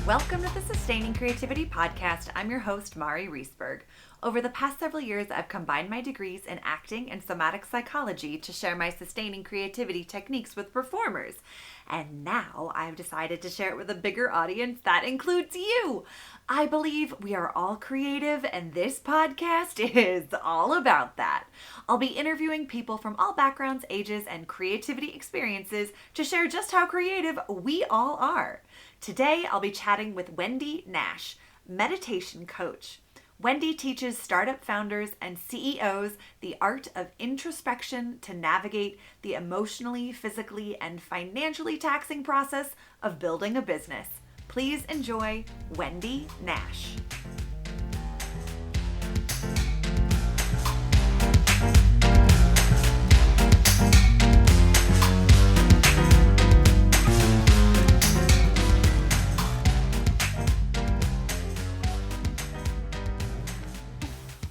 Welcome to the Sustaining Creativity Podcast. I'm your host, Mari Riesberg. Over the past several years, I've combined my degrees in acting and somatic psychology to share my sustaining creativity techniques with performers. And now I've decided to share it with a bigger audience that includes you. I believe we are all creative, and this podcast is all about that. I'll be interviewing people from all backgrounds, ages, and creativity experiences to share just how creative we all are. Today, I'll be chatting with Wendy Nash, meditation coach. Wendy teaches startup founders and CEOs the art of introspection to navigate the emotionally, physically, and financially taxing process of building a business. Please enjoy Wendy Nash.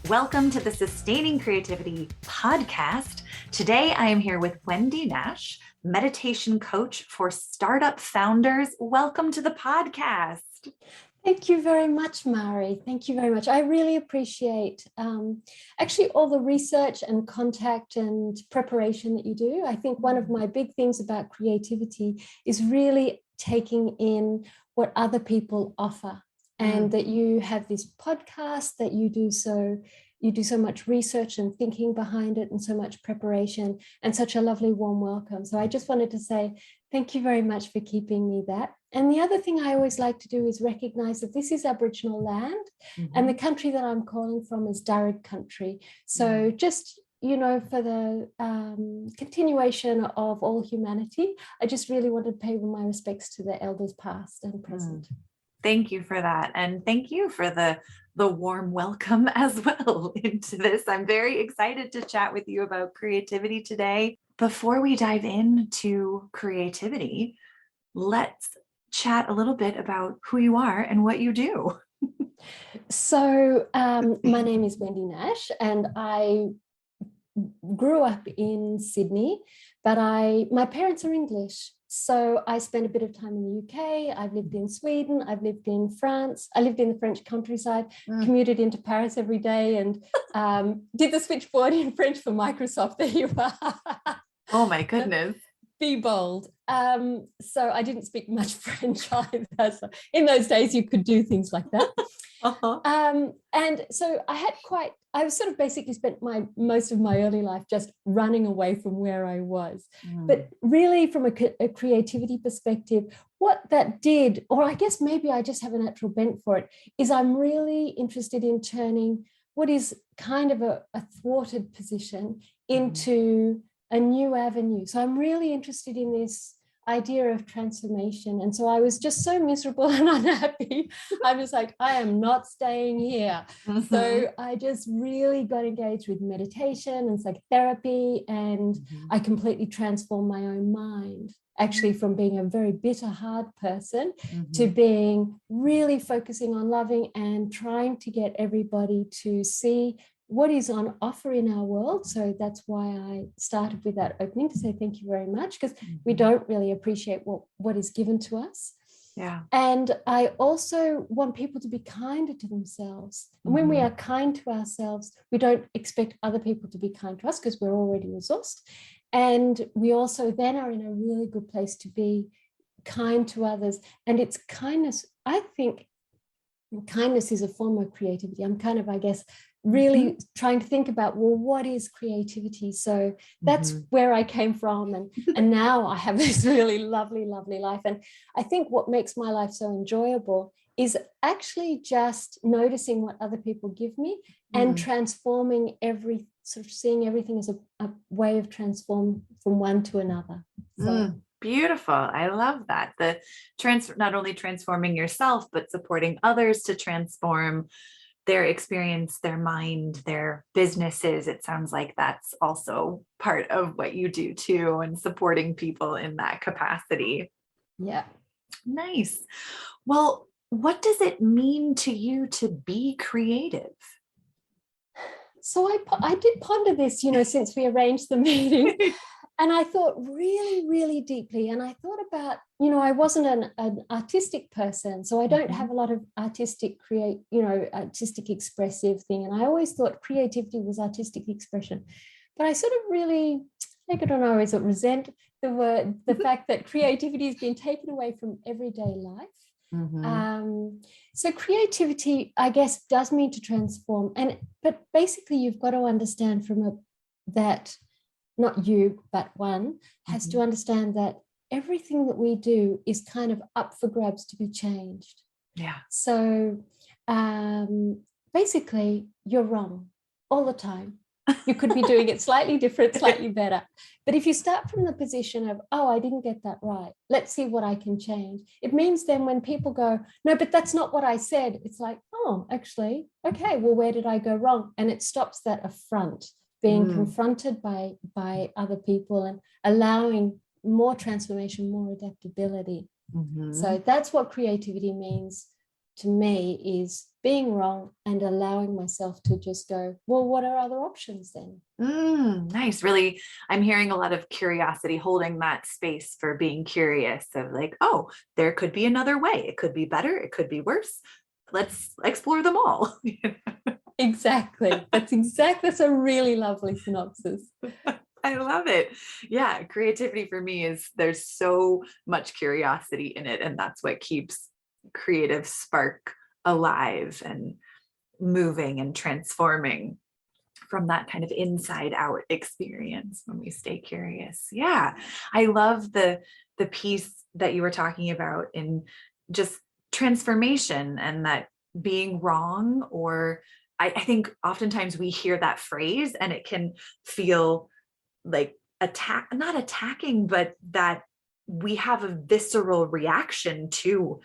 Welcome to the Sustaining Creativity Podcast. Today, I am here with Wendy Nash, meditation coach for startup founders. Welcome to the podcast. Thank you very much, Mari. Thank you very much. I really appreciate actually all the research and contact and preparation that you do. I think one of my big things about creativity is really taking in what other people offer. And that you have this podcast, that you do so much research and thinking behind it and so much preparation and such a lovely warm welcome. So I just wanted to say thank you very much for keeping me that. And the other thing I always like to do is recognize that this is Aboriginal land and the country that I'm calling from is Darug country. So just, for the continuation of all humanity, I just really want to pay my respects to the elders past and present. Thank you for that. And thank you for the warm welcome as well into this. I'm very excited to chat with you about creativity today. Before we dive into creativity, let's chat a little bit about who you are and what you do. So my name is Wendy Nash and I grew up in Sydney, but my parents are English. So I spent a bit of time in the UK. I've lived in Sweden. I've lived in France. I lived in the French countryside, commuted into Paris every day and did the switchboard in French for Microsoft. There you are. Oh my goodness. Be bold. So I didn't speak much French either. So in those days, you could do things like that. And so I was sort of basically spent most of my early life just running away from where I was. But really from a creativity perspective, what that did, or I guess maybe I just have a natural bent for it, is I'm really interested in turning what is kind of a thwarted position into a new avenue. So I'm really interested in this idea of transformation. And so I was just so miserable and unhappy. I was like, I am not staying here. So I just really got engaged with meditation and psychotherapy, and I completely transformed my own mind, actually from being a very bitter, hard person to being really focusing on loving and trying to get everybody to see what is on offer in our world. So that's why I started with that opening to say thank you very much, because we don't really appreciate what is given to us. Yeah. And I also want people to be kinder to themselves. And when we are kind to ourselves, we don't expect other people to be kind to us because we're already resourced. And we also then are in a really good place to be kind to others. And it's kindness. I think kindness is a form of creativity. I'm kind of, I guess, really trying to think about, well, what is creativity? So that's where I came from. And now I have this really lovely, lovely life. And I think what makes my life so enjoyable is actually just noticing what other people give me and transforming seeing everything as a way of transform from one to another. So. Beautiful. I love that. Not only transforming yourself, but supporting others to transform their experience, their mind, their businesses. It sounds like that's also part of what you do too, and supporting people in that capacity. Yeah. Nice. Well, what does it mean to you to be creative? So I did ponder this, since we arranged the meeting. And I thought really, really deeply. And I thought about, I wasn't an artistic person, so I don't have a lot of artistic artistic expressive thing. And I always thought creativity was artistic expression. But I sort of really, I don't know, is it resent the fact that creativity has been taken away from everyday life. So creativity, I guess, does mean to transform. But basically, you've got to understand that not you, but one has to understand that everything that we do is kind of up for grabs to be changed. Yeah. So basically, you're wrong all the time. You could be doing it slightly different, slightly better. But if you start from the position of, oh, I didn't get that right, let's see what I can change. It means then when people go, no, but that's not what I said, it's like, oh, actually, okay, well, where did I go wrong? And it stops that affront, being confronted by other people and allowing more transformation, more adaptability. So that's what creativity means to me, is being wrong and allowing myself to just go, well, what are other options then? Nice. Really, I'm hearing a lot of curiosity, holding that space for being curious of like, oh, there could be another way. It could be better. It could be worse. Let's explore them all. Exactly. That's a really lovely synopsis. I love it. Yeah. Creativity for me is, there's so much curiosity in it. And that's what keeps creative spark alive and moving and transforming from that kind of inside out experience when we stay curious. Yeah. I love the piece that you were talking about in just transformation, and that being wrong, or I think oftentimes we hear that phrase and it can feel like not attacking, but that we have a visceral reaction to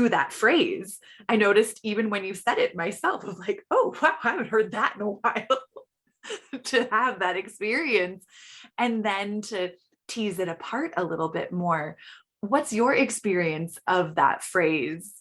that phrase. I noticed even when you said it myself, of like, oh, wow, I haven't heard that in a while. To have that experience and then to tease it apart a little bit more. What's your experience of that phrase,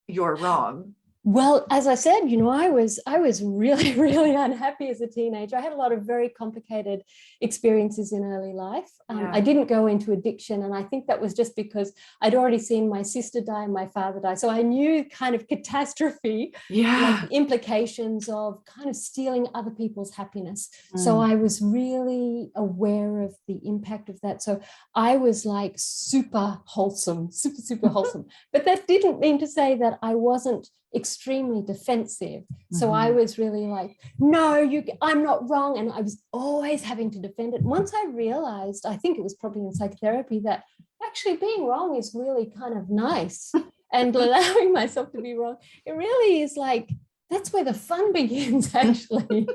you're wrong? Well, as I said, I was really, really unhappy as a teenager. I had a lot of very complicated experiences in early life. I didn't go into addiction, and I think that was just because I'd already seen my sister die and my father die. So I knew kind of catastrophe, like the implications of kind of stealing other people's happiness. So I was really aware of the impact of that. So I was like super wholesome, super wholesome. But that didn't mean to say that I wasn't extremely defensive. So I was really like, no, I'm not wrong. And I was always having to defend it. Once I realized, I think it was probably in psychotherapy, that actually being wrong is really kind of nice, and allowing myself to be wrong, it really is like, that's where the fun begins, actually.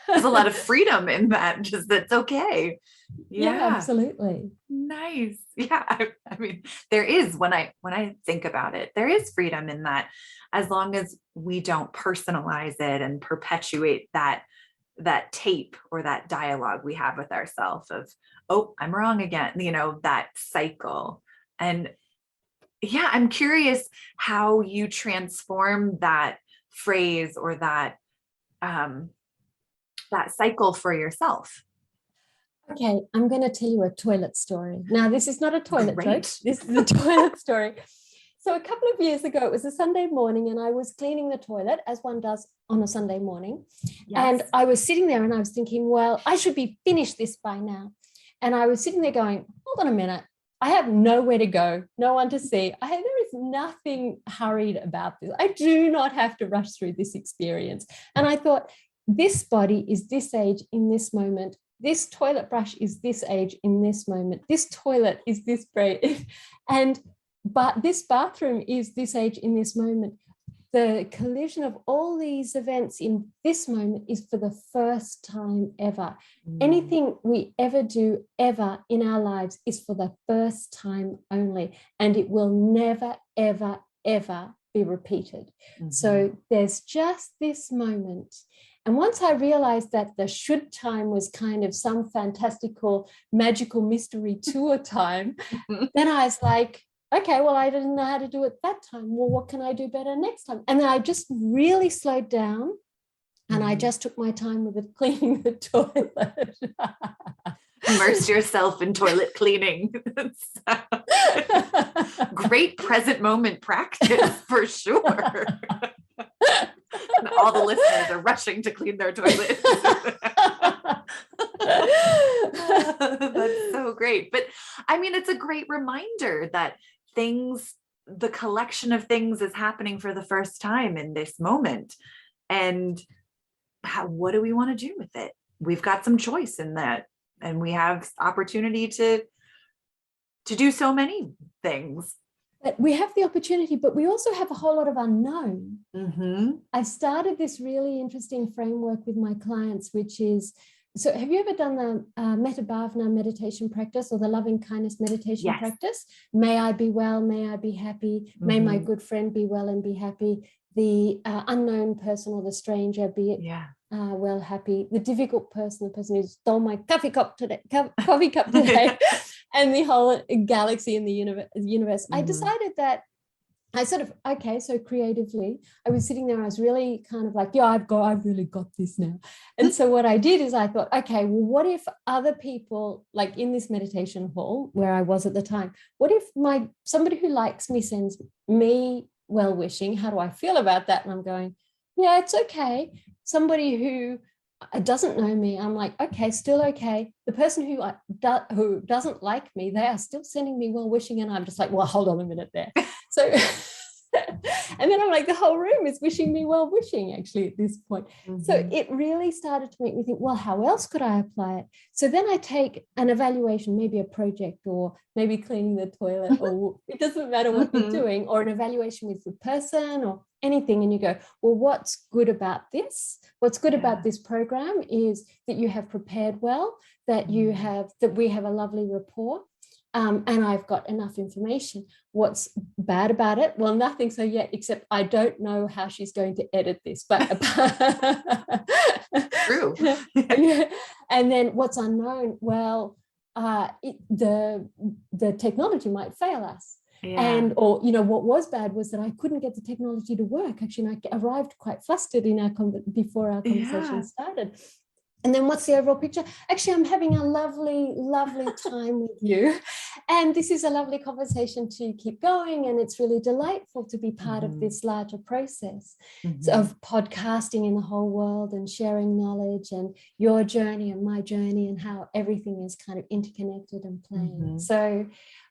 There's a lot of freedom in that, just that's okay. Yeah, absolutely. Nice. Yeah. I mean, there is, when I think about it, there is freedom in that, as long as we don't personalize it and perpetuate that tape or that dialogue we have with ourselves of, oh, I'm wrong again, that cycle. And yeah, I'm curious how you transform that phrase or that cycle for yourself. Okay, I'm going to tell you a toilet story. Now, this is not a toilet joke. This is a toilet story. So a couple of years ago, it was a Sunday morning, and I was cleaning the toilet, as one does on a Sunday morning. Yes. And I was sitting there and I was thinking, well, I should be finished this by now. And I was sitting there going, hold on a minute. I have nowhere to go, no one to see. There is nothing hurried about this. I do not have to rush through this experience. And I thought, this body is this age in this moment. This toilet brush is this age in this moment. This toilet is this great. But this bathroom is this age in this moment. The collision of all these events in this moment is for the first time ever. Anything we ever do ever in our lives is for the first time only, and it will never, ever, ever be repeated. So there's just this moment. And once I realized that the should time was kind of some fantastical, magical mystery tour time, then I was like, okay, well, I didn't know how to do it that time. Well, what can I do better next time? And then I just really slowed down, and I just took my time with it, cleaning the toilet. Immerse yourself in toilet cleaning. Great present moment practice for sure. And all the listeners are rushing to clean their toilets. That's so great. But I mean, it's a great reminder that the collection of things is happening for the first time in this moment. And what do we want to do with it? We've got some choice in that. And we have opportunity to do so many things. We have the opportunity, but we also have a whole lot of unknown. Mm-hmm. I started this really interesting framework with my clients, which is, so have you ever done the Metta Bhavana meditation practice or the loving kindness meditation practice? May I be well, may I be happy, may my good friend be well and be happy, the unknown person or the stranger be it well, happy, the difficult person, the person who stole my coffee cup today, and the whole galaxy and the universe. I decided that I sort of, so creatively, I was sitting there, I was really kind of like, I've really got this now. And so what I did is I thought, okay, well, what if other people, like in this meditation hall where I was at the time, what if somebody who likes me sends me well-wishing? How do I feel about that? And I'm going, yeah, it's okay. Somebody who doesn't know me, I'm like, okay, still okay. The person who doesn't like me, they are still sending me well-wishing, and I'm just like, well, hold on a minute there. So, and then I'm like, the whole room is wishing me well-wishing actually at this point. Mm-hmm. So it really started to make me think, well, how else could I apply it? So then I take an evaluation, maybe a project or maybe cleaning the toilet, or it doesn't matter what you're doing, or an evaluation with the person or anything, and you go, well, what's good about this? What's good about this program is that you have prepared well, that we have a lovely rapport, and I've got enough information. What's bad about it? Well, nothing so yet, except I don't know how she's going to edit this. But true. And then what's unknown? Well, the technology might fail us. Yeah. And what was bad was that I couldn't get the technology to work. Actually, I arrived quite flustered before our conversation started. And then what's the overall picture? Actually, I'm having a lovely, lovely time with you. And this is a lovely conversation to keep going. And it's really delightful to be part of this larger process of podcasting in the whole world and sharing knowledge and your journey and my journey and how everything is kind of interconnected and playing. So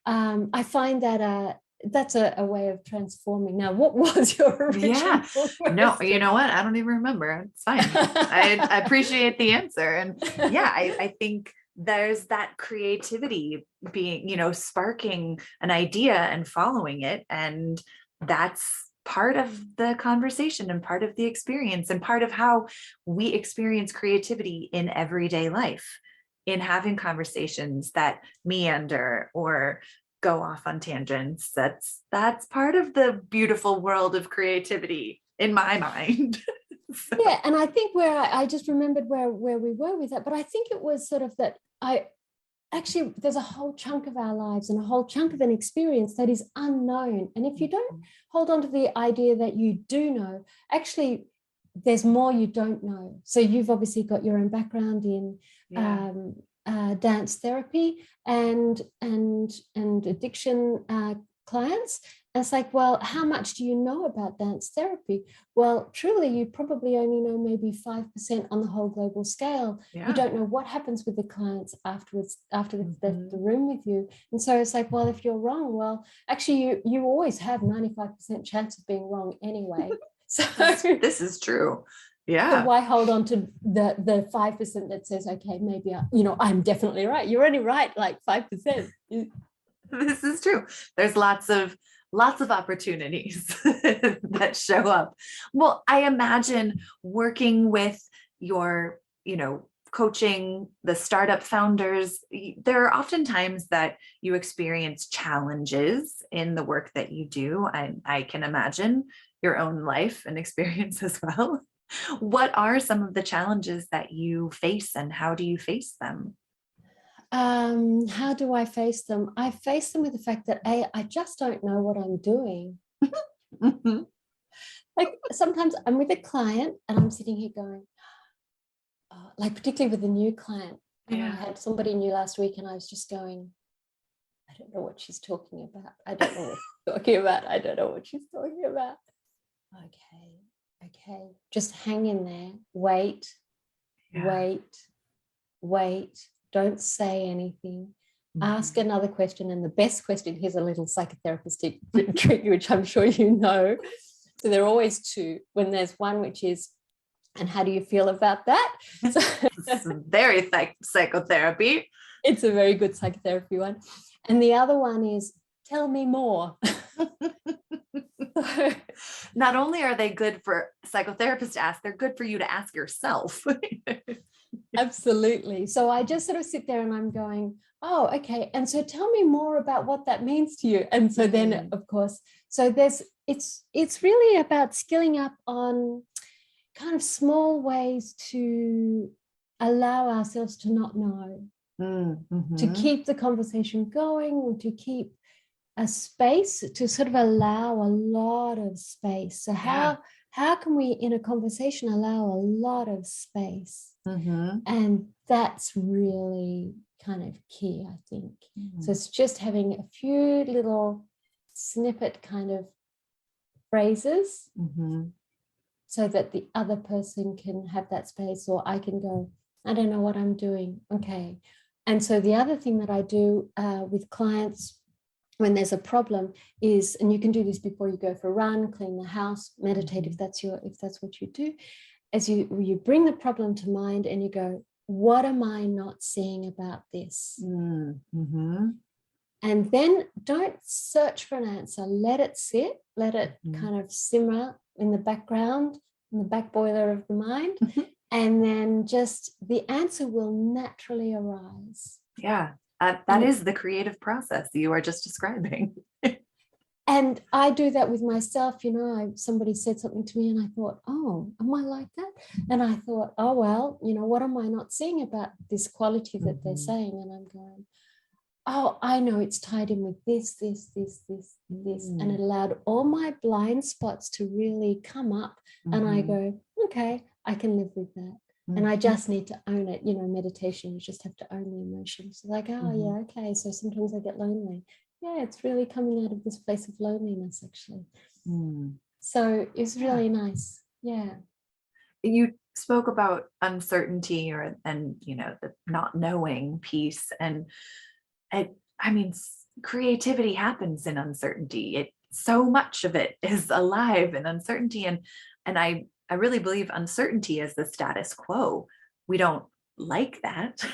I find that that's a way of transforming. Now, what was your original question? No, you know what? I don't even remember. It's fine. I appreciate the answer. And I think there's that creativity being, sparking an idea and following it. And that's part of the conversation and part of the experience and part of how we experience creativity in everyday life, in having conversations that meander or go off on tangents. That's part of the beautiful world of creativity in my mind. So. Yeah, and I think I just remembered where we were with that, but I think it was sort of that there's a whole chunk of our lives and a whole chunk of an experience that is unknown. And if you don't hold on to the idea that you do know, actually there's more you don't know. So you've obviously got your own background in dance therapy and addiction clients. And it's like, well, how much do you know about dance therapy? Well, truly, you probably only know maybe 5% on the whole global scale. You don't know what happens with the clients afterwards, after they've left the room with you. And so it's like, well, if you're wrong, well, actually, you always have 95% chance of being wrong anyway. So this is true. Yeah. So why hold on to the 5% that says, okay, maybe I'm definitely right. You're only right like 5%. This is true. There's lots of opportunities that show up. Well, I imagine working with your, coaching the startup founders, there are often times that you experience challenges in the work that you do. I can imagine your own life and experience as well. What are some of the challenges that you face and how do you face them? How do I face them? I face them with the fact that I just don't know what I'm doing. Like sometimes I'm with a client and I'm sitting here going, like particularly with a new client, And I had somebody new last week and I was just going, I don't know what she's talking about. I don't know what she's talking about. I don't know what she's talking about. Okay. Just hang in there. Wait. Don't say anything. Ask another question. And the best question, here's a little psychotherapist trick, which I'm sure you know. So there are always two. When there's one, which is, and how do you feel about that? So, it's very psychotherapy. It's a very good psychotherapy one. And the other one is, tell me more. Not only are they good for psychotherapists to ask, they're good for you to ask yourself. Absolutely. So I just sort of sit there and I'm going, oh, okay. And so tell me more about what that means to you. And so then, of course, so it's really about skilling up on kind of small ways to allow ourselves to not know, to keep the conversation going, or to keep a space, to sort of allow a lot of space. So how can we in a conversation allow a lot of space? And that's really kind of key, I think. So it's just having a few little snippet kind of phrases so that the other person can have that space, or I can go, I don't know what I'm doing. Okay. And so the other thing that I do with clients when there's a problem is, and you can do this before you go for a run, clean the house, meditate if that's what you do, as you bring the problem to mind and you go, what am I not seeing about this? And then don't search for an answer. Let it sit, let it kind of simmer in the background, in the back boiler of the mind. And then just the answer will naturally arise. Yeah, that is the creative process you are just describing. And I do that with myself. Somebody said something to me and I thought, oh, am I like that? And I thought, oh, well, what am I not seeing about this quality that they're saying? And I'm going, oh, I know it's tied in with this. And it allowed all my blind spots to really come up. And I go, okay, I can live with that. And I just need to own it. Meditation, you just have to own the emotions. So like, oh, yeah, okay. So sometimes I get lonely. Yeah, it's really coming out of this place of loneliness, actually. So it's really nice. Yeah. You spoke about uncertainty and the not knowing piece. And creativity happens in uncertainty. So much of it is alive in uncertainty. And I really believe uncertainty is the status quo. We don't like that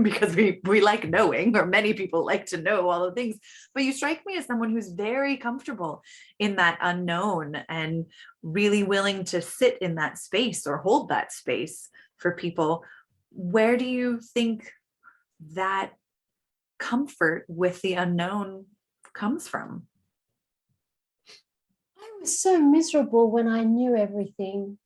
because we like knowing, or many people like to know all the things. But you strike me as someone who's very comfortable in that unknown and really willing to sit in that space or hold that space for people. Where do you think that comfort with the unknown comes from? I was so miserable when I knew everything.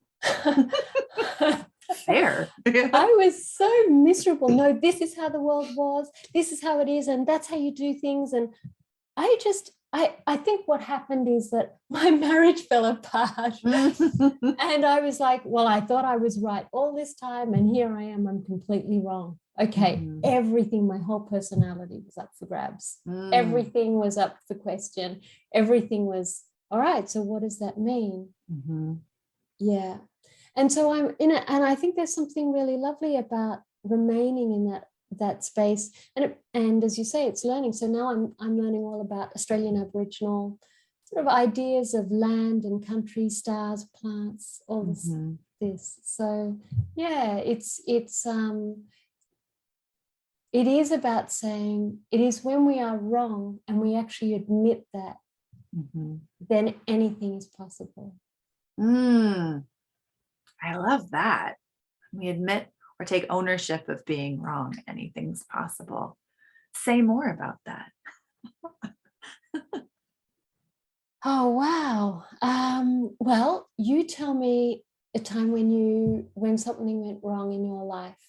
Fair. I was so miserable. No, this is how the world was. This is how it is. And that's how you do things. And I think what happened is that my marriage fell apart. And I was like, well, I thought I was right all this time. And here I am, I'm completely wrong. Okay, everything, my whole personality was up for grabs. Everything was up for question. Everything was, all right, so what does that mean? Yeah. And so I'm in it, and I think there's something really lovely about remaining in that space. And as you say, it's learning. So now I'm learning all about Australian Aboriginal sort of ideas of land and country, stars, plants, all this. So yeah, it is about saying, it is when we are wrong and we actually admit that, then anything is possible. I love that. We admit or take ownership of being wrong. Anything's possible. Say more about that. Oh, wow. Well, you tell me a time when something went wrong in your life.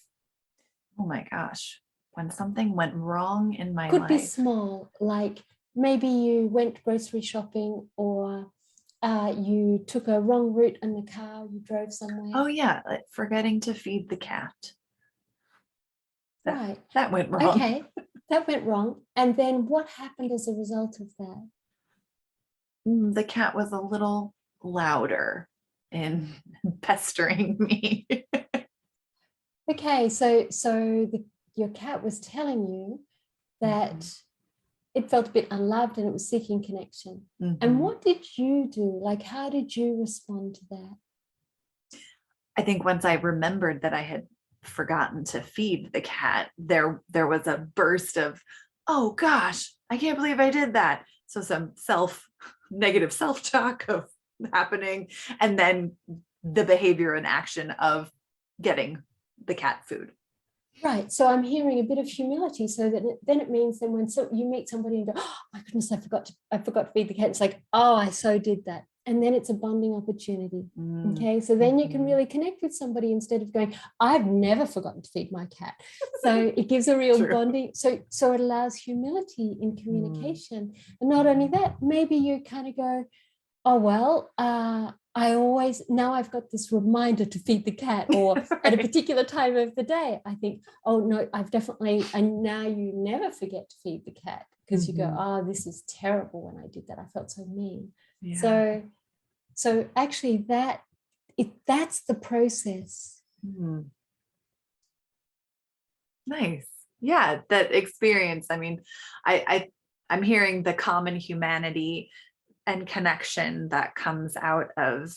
Oh my gosh. When something went wrong in my life. Could be small, like maybe you went grocery shopping, or you took a wrong route in the car, you drove somewhere. Oh yeah, like forgetting to feed the cat. Right. That went wrong. Okay, that went wrong. And then what happened as a result of that? The cat was a little louder in pestering me. Okay, your cat was telling you that it felt a bit unloved and it was seeking connection. And what did you do? Like, how did you respond to that? I think once I remembered that I had forgotten to feed the cat, there was a burst of, oh gosh, I can't believe I did that. So some negative self-talk of happening, and then the behavior and action of getting the cat food. Right. So I'm hearing a bit of humility. So that then it means then when you meet somebody and go, oh my goodness, I forgot to feed the cat. It's like, oh, I so did that. And then it's a bonding opportunity. Okay. So then you can really connect with somebody instead of going, I've never forgotten to feed my cat. So it gives a real bonding. So it allows humility in communication. And not only that, maybe you kind of go, oh, well, now I've got this reminder to feed the cat, or at a particular time of the day, I think, oh no, and now you never forget to feed the cat because you go, oh, this is terrible when I did that. I felt so mean. Yeah. So actually that's the process. Nice. Yeah, that experience. I mean, I'm hearing the common humanity and connection that comes out of,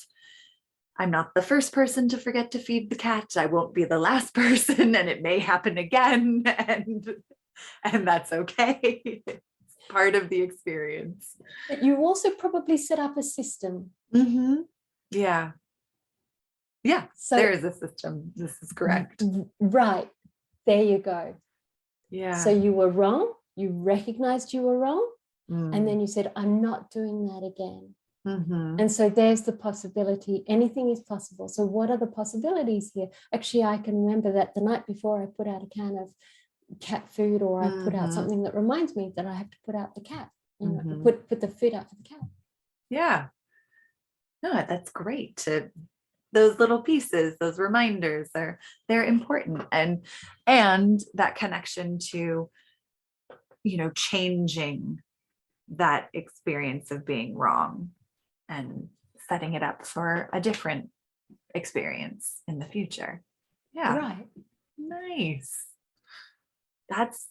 I'm not the first person to forget to feed the cat. I won't be the last person, and it may happen again, and that's okay. It's part of the experience. But you also probably set up a system. Yeah. So there is a system. This is correct. Right. There you go. Yeah. So you were wrong. You recognized you were wrong. And then you said, I'm not doing that again. And so there's the possibility. Anything is possible. So what are the possibilities here? Actually, I can remember that the night before I put out a can of cat food, or I put out something that reminds me that I have to put out the cat, put the food out for the cat. Yeah. No, that's great. Those little pieces, those reminders, they're important. And that connection to, changing that experience of being wrong and setting it up for a different experience in the future. Yeah. Right. Nice. That's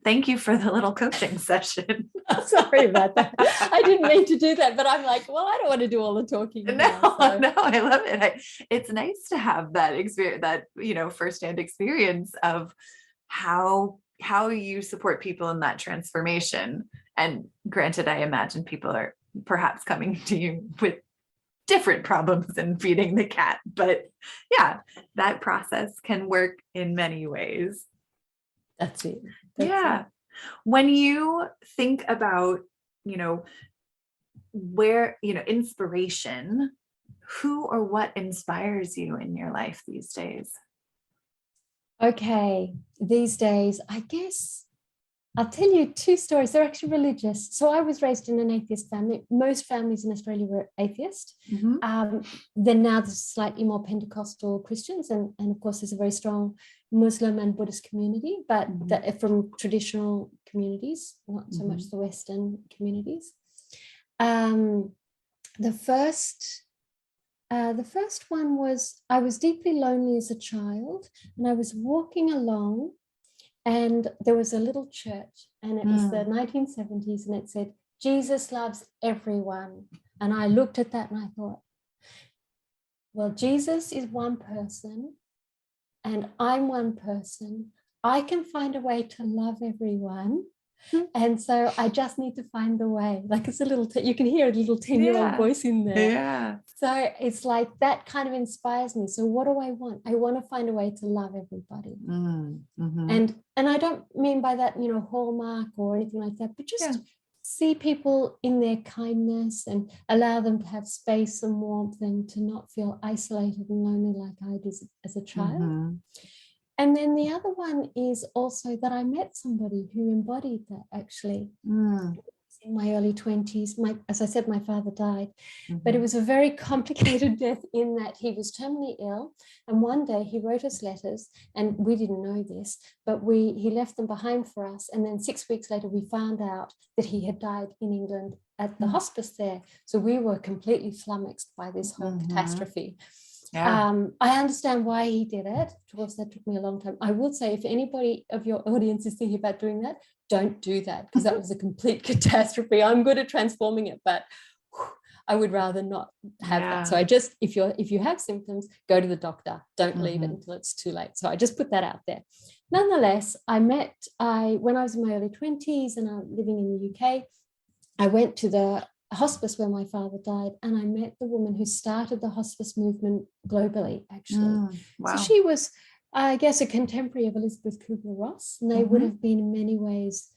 thank you for the little coaching session. Sorry about that. I didn't mean to do that, but I'm like, well, I don't want to do all the talking. No, I love it. It's nice to have that experience, that, firsthand experience of how you support people in that transformation. And granted, I imagine people are perhaps coming to you with different problems than feeding the cat, but yeah, that process can work in many ways. That's it. It. When you think about, where, inspiration, who or what inspires you in your life these days? Okay, these days, I guess I'll tell you two stories. They're actually religious. So I was raised in an atheist family. Most families in Australia were atheist. Then now there's slightly more Pentecostal Christians, and of course there's a very strong Muslim and Buddhist community, but from traditional communities, not so much the Western communities. The first one was, I was deeply lonely as a child, and I was walking along, and there was a little church, and it was the 1970s, and it said, Jesus loves everyone. And I looked at that and I thought, well, Jesus is one person and I'm one person. I can find a way to love everyone. And so I just need to find the way. Like, it's a little, you can hear a little 10-year-old voice in there. Yeah. So it's like that kind of inspires me. So what do I want? I want to find a way to love everybody. And I don't mean by that, hallmark or anything like that, but just see people in their kindness and allow them to have space and warmth and to not feel isolated and lonely like I did as a child. And then the other one is also that I met somebody who embodied that, actually. in my early 20s. As I said, my father died, but it was a very complicated death in that he was terminally ill. And one day he wrote us letters, and we didn't know this, but he left them behind for us. And then 6 weeks later, we found out that he had died in England at the hospice there. So we were completely flummoxed by this whole catastrophe. Yeah. I understand why he did it. Of course, that took me a long time. I would say, if anybody of your audience is thinking about doing that, don't do that, because that was a complete catastrophe. I'm good at transforming it, but I would rather not have that. So I just, if you have symptoms, go to the doctor. Don't leave it until it's too late. So I just put that out there. Nonetheless, when I was in my early 20s and I'm living in the UK, I went to the hospice where my father died, and I met the woman who started the hospice movement globally, actually. Wow. So she was, I guess, a contemporary of Elizabeth Kubler-Ross, and they would have been in many ways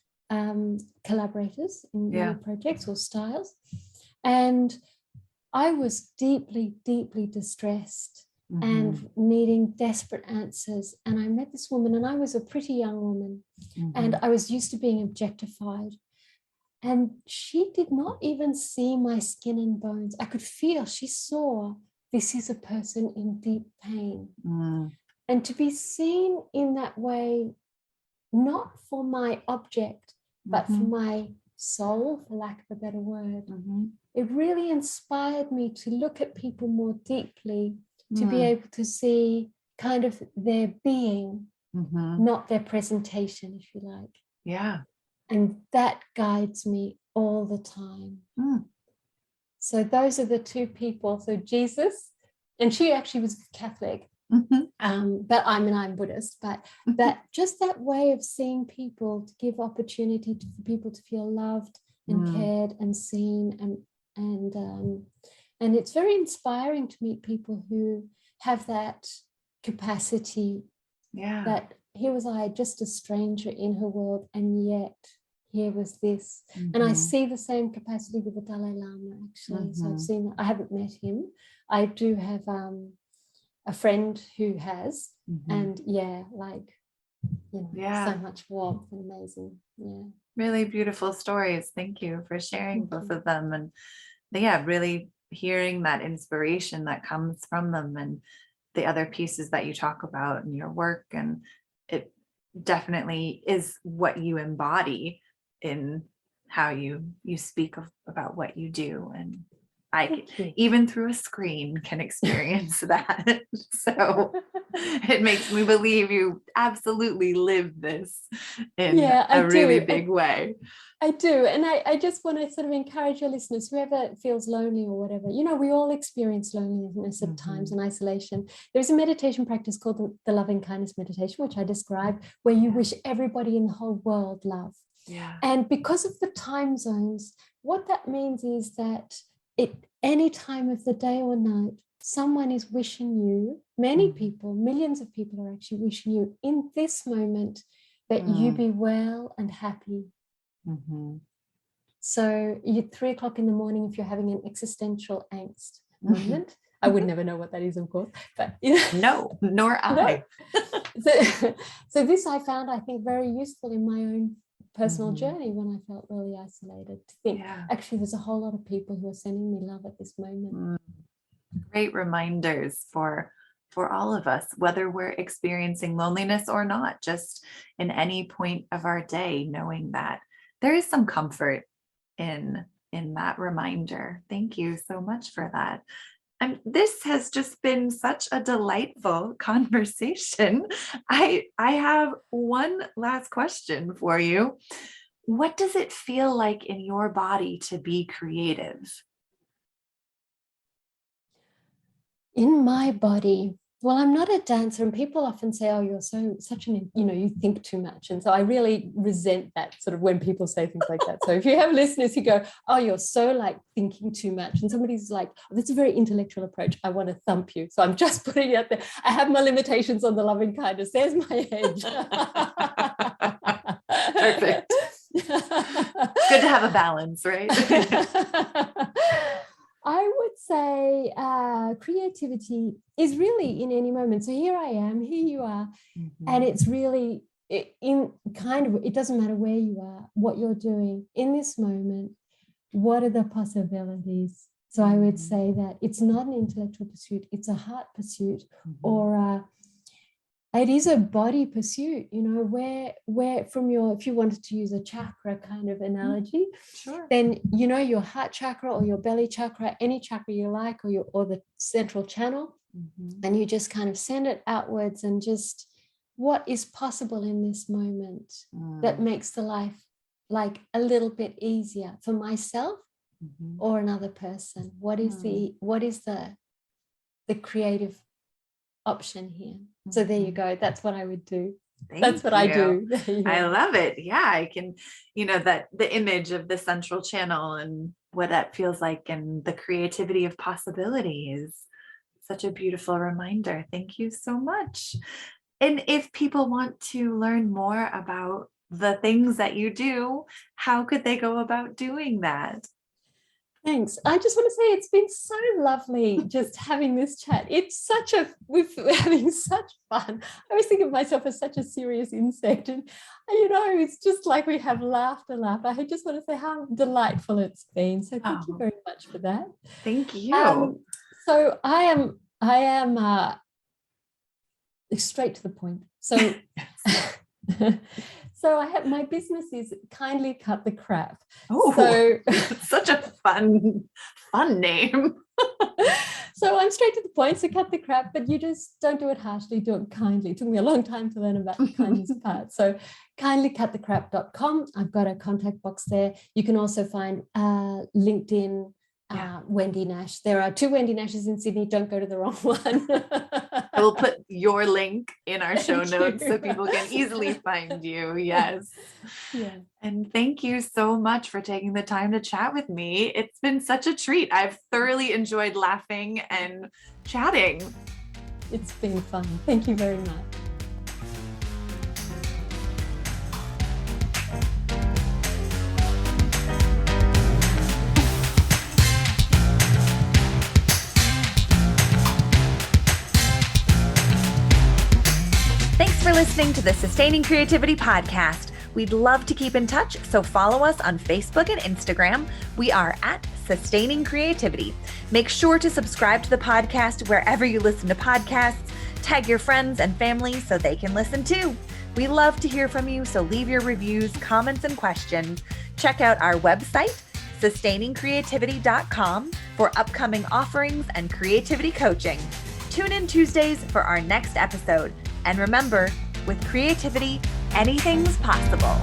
collaborators in many projects or styles. And I was deeply, deeply distressed and needing desperate answers. And I met this woman, and I was a pretty young woman, and I was used to being objectified. And she did not even see my skin and bones. I could feel, she saw, this is a person in deep pain. And to be seen in that way, not for my object, but for my soul, for lack of a better word, it really inspired me to look at people more deeply, to be able to see kind of their being, not their presentation, if you like. Yeah. And that guides me all the time. So those are the two people. So Jesus, and she actually was Catholic, but I'm Buddhist, but that way of seeing people, to give opportunity for people to feel loved and cared and seen, and it's very inspiring to meet people who have that capacity. Yeah. That here was I, just a stranger in her world, and yet here was this. And I see the same capacity with the Dalai Lama, actually. So I've seen, I haven't met him. I do have a friend who has, and so much warmth and amazing. Yeah. Really beautiful stories. Thank you for sharing both of them. And really hearing that inspiration that comes from them, and the other pieces that you talk about in your work. And it definitely is what you embody in how you speak about what you do. And I, even through a screen, can experience that. So it makes me believe you absolutely live this in a really big way. I do. And I just want to sort of encourage your listeners, whoever feels lonely or whatever, we all experience loneliness at times and isolation. There's a meditation practice called the loving kindness meditation, which I describe, where you wish everybody in the whole world love. Yeah. And because of the time zones, what that means is that any time of the day or night, someone is wishing you, many people, millions of people are actually wishing you in this moment that you be well and happy. So you're 3 o'clock in the morning, if you're having an existential angst moment, I would never know what that is, of course, but no, nor I. So this I found, I think, very useful in my own personal journey when I felt really isolated, to think actually there's a whole lot of people who are sending me love at this moment. Great reminders for all of us, whether we're experiencing loneliness or not, just in any point of our day, knowing that there is some comfort in that reminder. Thank you so much for that. And this has just been such a delightful conversation. I have one last question for you. What does it feel like in your body to be creative? In my body, well, I'm not a dancer, and people often say, oh, you're such an, you think too much. And so I really resent that sort of when people say things like that. So if you have listeners who go, oh, you're so like thinking too much, and somebody's like, oh, that's a very intellectual approach, I want to thump you. So I'm just putting it out there. I have my limitations on the loving kindness. There's my edge. Perfect. Good to have a balance, right? I would say creativity is really in any moment. So here I am, here you are, and it's really it doesn't matter where you are, what you're doing in this moment, what are the possibilities? So I would say that it's not an intellectual pursuit, it's a heart pursuit, or it is a body pursuit, where from if you wanted to use a chakra kind of analogy, sure. Then, your heart chakra or your belly chakra, any chakra you like, or the central channel, and you just kind of send it outwards and just what is possible in this moment that makes the life like a little bit easier for myself or another person. What is the creative option here? So there you go. That's what I would do. That's what I do. I love it. Yeah, I can, that the image of the central channel and what that feels like and the creativity of possibility is such a beautiful reminder. Thank you so much. And if people want to learn more about the things that you do, how could they go about doing that? Thanks. I just want to say it's been so lovely just having this chat. We're having such fun. I always think of myself as such a serious insect. And, it's just like we have laughed and laughed. I just want to say how delightful it's been. So thank you very much for that. Thank you. So I am straight to the point. So So my business is Kindly Cut the Crap. Oh, so such a fun name. So I'm straight to the point. So cut the crap, but you just don't do it harshly, do it kindly. It took me a long time to learn about the kindness part. So kindlycutthecrap.com. I've got a contact box there. You can also find LinkedIn, Wendy Nash. There are 2 Wendy Nashes in Sydney. Don't go to the wrong one. I will put your link in our show notes so people can easily find you. Yes. Yeah. And thank you so much for taking the time to chat with me. It's been such a treat. I've thoroughly enjoyed laughing and chatting. It's been fun. Thank you very much. Thanks for listening to the Sustaining Creativity Podcast. We'd love to keep in touch, so follow us on Facebook and Instagram. We are at Sustaining Creativity. Make sure to subscribe to the podcast wherever you listen to podcasts. Tag your friends and family so they can listen too. We love to hear from you, so leave your reviews, comments, and questions. Check out our website, sustainingcreativity.com, for upcoming offerings and creativity coaching. Tune in Tuesdays for our next episode. And remember, with creativity, anything's possible.